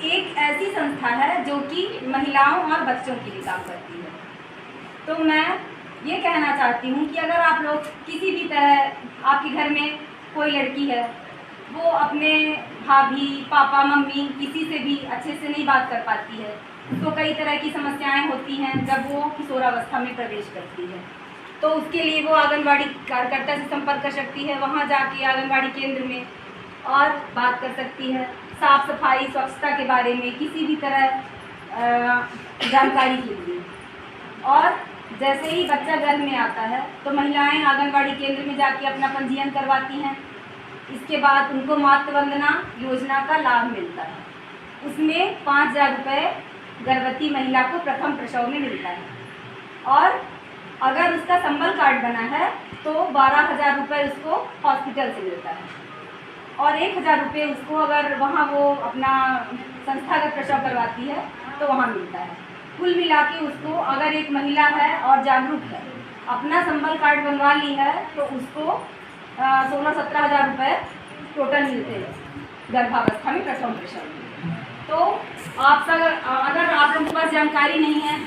एक ऐसी संस्था है जो कि महिलाओं और बच्चों के लिए काम करती है। तो मैं ये कहना चाहती हूँ कि अगर आप लोग किसी भी तरह आपके घर में कोई लड़की है, वो अपने भाभी पापा मम्मी किसी से भी अच्छे से नहीं बात कर पाती है, उसको कई तरह की समस्याएं होती हैं जब वो किशोरावस्था में प्रवेश करती है, तो उसके लिए वो आंगनबाड़ी कार्यकर्ता से संपर्क कर सकती है। वहाँ जाके आंगनबाड़ी केंद्र में और बात कर सकती है साफ़ सफाई स्वच्छता के बारे में, किसी भी तरह जानकारी के लिए। और जैसे ही बच्चा गर्भ में आता है तो महिलाएं आंगनबाड़ी केंद्र में जाके अपना पंजीयन करवाती हैं। इसके बाद उनको मातृ वंदना योजना का लाभ मिलता है। उसमें 5,000 रुपये गर्भवती महिला को प्रथम प्रसव में मिलता है, और अगर उसका संबल कार्ड बना है तो 12,000 रुपये उसको हॉस्पिटल से मिलता है, और 1,000 रुपये उसको अगर वहाँ वो अपना संस्थागत प्रसव करवाती है तो वहाँ मिलता है। कुल मिला के उसको अगर एक महिला है और जागरूक है, अपना संबल कार्ड बनवा ली है, तो उसको 16-17,000 रुपये टोटल मिलते हैं गर्भावस्था में प्रसव प्रसव में। तो आप सब अगर आप लोगों के पास जानकारी नहीं है,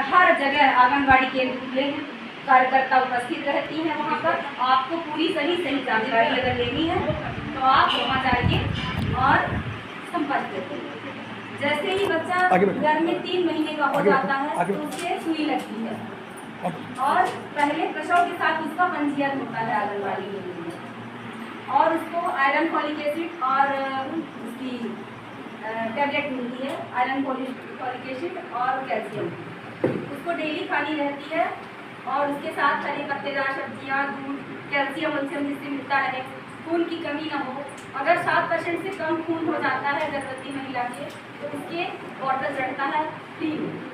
हर जगह आंगनबाड़ी केंद्र में कार्यकर्ता उपस्थित रहती हैं। वहाँ पर आपको पूरी सही जानकारी अगर लेनी है तो आप वहाँ जाइए और संपर्क करिए। जैसे ही बच्चा घर में 3 महीने का हो जाता है तो उससे सुई लगती है, और पहले प्रसव के साथ उसका पंजीयन होता है आंगनबाड़ी केंद्र में, और उसको आयरन फॉलिक एसिड और उसकी टैबलेट मिलती है, आयरन फॉलिक एसिड और कैल्शियम, उसको डेली खानी रहती है। और उसके साथ हरी पत्तेदार सब्जियाँ, दूध, कैल्शियम जिससे मिलता है, खून की कमी ना हो। अगर 7% से कम खून हो जाता है गर्भवती महिला के तो उसके बॉटल चढ़ता है फ्री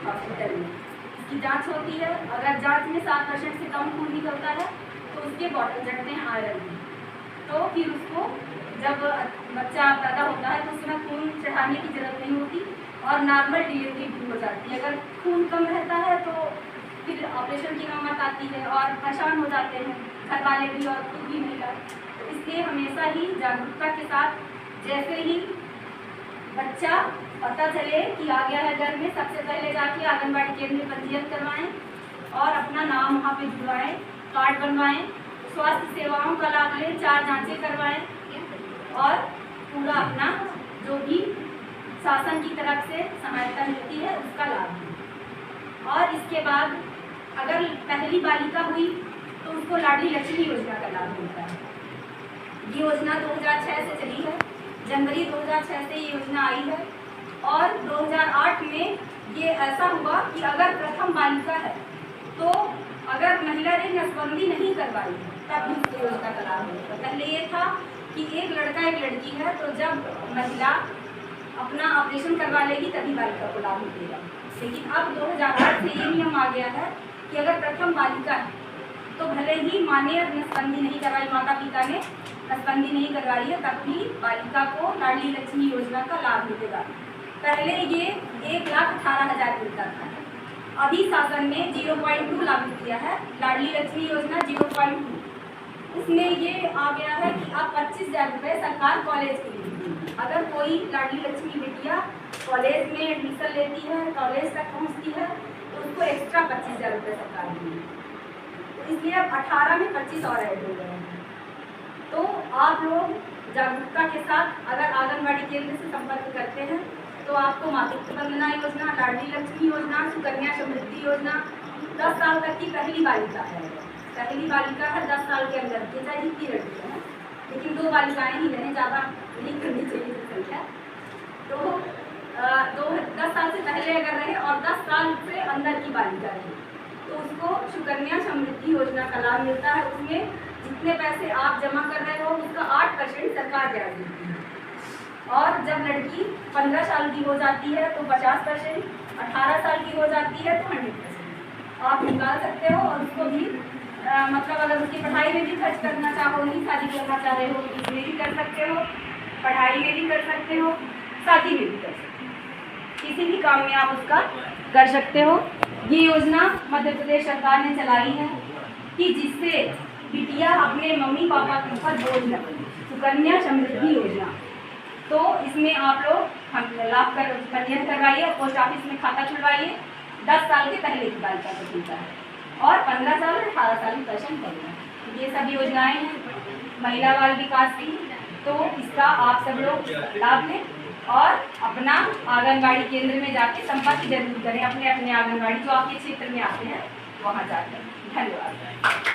हॉस्पिटल में, उसकी जांच होती है। अगर जांच में 7% से कम खून निकलता है तो उसके बॉटल चढ़ते हैं आयरन में। तो फिर उसको जब बच्चा पैदा होता है तो उसमें खून चढ़ाने की जरूरत नहीं होती और नॉर्मल डिलीवरी भी हो जाती है। अगर खून कम रहता है तो फिर ऑपरेशन की नौबत आती है और परेशान हो जाते हैं घर वाले भी और खुद भी महिला। तो इसलिए हमेशा ही जागरूकता के साथ, जैसे ही बच्चा पता चले कि आ गया है घर में, सबसे पहले जाके आंगनबाड़ी केंद्र में पंजीयन करवाएं और अपना नाम वहाँ पे जुड़वाएं, कार्ड बनवाएं, स्वास्थ्य सेवाओं का लाभ लें, 4 जांचें करवाएं और पूरा अपना जो भी शासन की तरफ से सहायता मिलती है उसका लाभ लें। और इसके बाद अगर पहली बालिका हुई तो उसको लाडली लक्ष्मी योजना का लाभ मिलता है। ये योजना 2006 से चली है, जनवरी 2006 से ये योजना आई है, और 2008 में ये ऐसा हुआ कि अगर प्रथम बालिका है तो अगर महिला ने नसबंदी नहीं करवाई तब भी उसको योजना का लाभ मिलता। पहले ये था कि एक लड़का एक लड़की है तो जब महिला अपना ऑपरेशन करवा लेगी तभी बालिका को लाभ मिलेगा, लेकिन अब 2008 से ये नियम आ गया है कि अगर प्रथम बालिका है तो भले ही माँ ने नसबंदी नहीं करवाई, माता पिता ने नसबंदी नहीं करवाई है, तब भी बालिका को लाडली लक्ष्मी योजना का लाभ मिलेगा। पहले ये 1,18,000 मिलता था, अभी शासन ने 0.2 लागू किया है, लाडली लक्ष्मी योजना 0.2। उसमें ये आ गया है कि अब 25,000 रुपये सरकार कॉलेज के लिए, अगर कोई लाडली लक्ष्मी बेटिया कॉलेज में एडमिशन लेती है, कॉलेज तक पहुँचती है तो उसको एक्स्ट्रा 25,000 रुपये सरकार देगी। तो इसलिए अब 18 में 25 और ऐड हो गए हैं। तो आप लोग जागरूकता के साथ अगर आंगनबाड़ी केंद्र से संपर्क करते हैं तो आपको मातृत्व वंदना योजना, लाडली लक्ष्मी योजना, सुकन्या समृद्धि योजना, 10 साल तक की पहली बालिका है, 10 साल के अंदर की, चाहे जितनी लड़की है, लेकिन 2 बालिकाएँ ही रहें, ज़्यादा नहीं करनी चाहिए संख्या। तो 10 साल से पहले अगर रहे और 10 साल से अंदर की बालिका रहे तो उसको सुकन्या समृद्धि योजना का लाभ मिलता है। उसमें जितने पैसे आप जमा कर रहे हो उसका 8% सरकार ब्याज देती है, और जब लड़की 15 साल की हो जाती है तो 50%, 18 साल की हो जाती है तो 100% आप निकाल सकते हो। और उसको भी मतलब अगर उसकी पढ़ाई में भी खर्च करना चाहो, नहीं शादी करना चाह रहे हो तो इसमें भी कर सकते हो, पढ़ाई में भी कर सकते हो, शादी में भी कर सकते हो, किसी भी काम में आप उसका कर सकते हो। ये योजना मध्य प्रदेश सरकार ने चलाई है कि जिससे बिटिया अपने मम्मी पापा के ऊपर बोझ न बने, सुकन्या समृद्धि योजना। तो इसमें आप लोग हम लाभ कर पंजीयन करवाइए और पोस्ट ऑफिस में खाता खुलवाइए। 10 साल के पहले की बालिका को मिलता है और 15 साल और 18 साल की पेंशन करेगा। ये सब योजनाएं हैं महिला बाल विकास की, तो इसका आप सब लोग लाभ लें और अपना आंगनबाड़ी केंद्र में जाके संपर्क जरूर करें, अपने अपने आंगनबाड़ी जो आपके क्षेत्र में आते हैं वहाँ जाकर। धन्यवाद।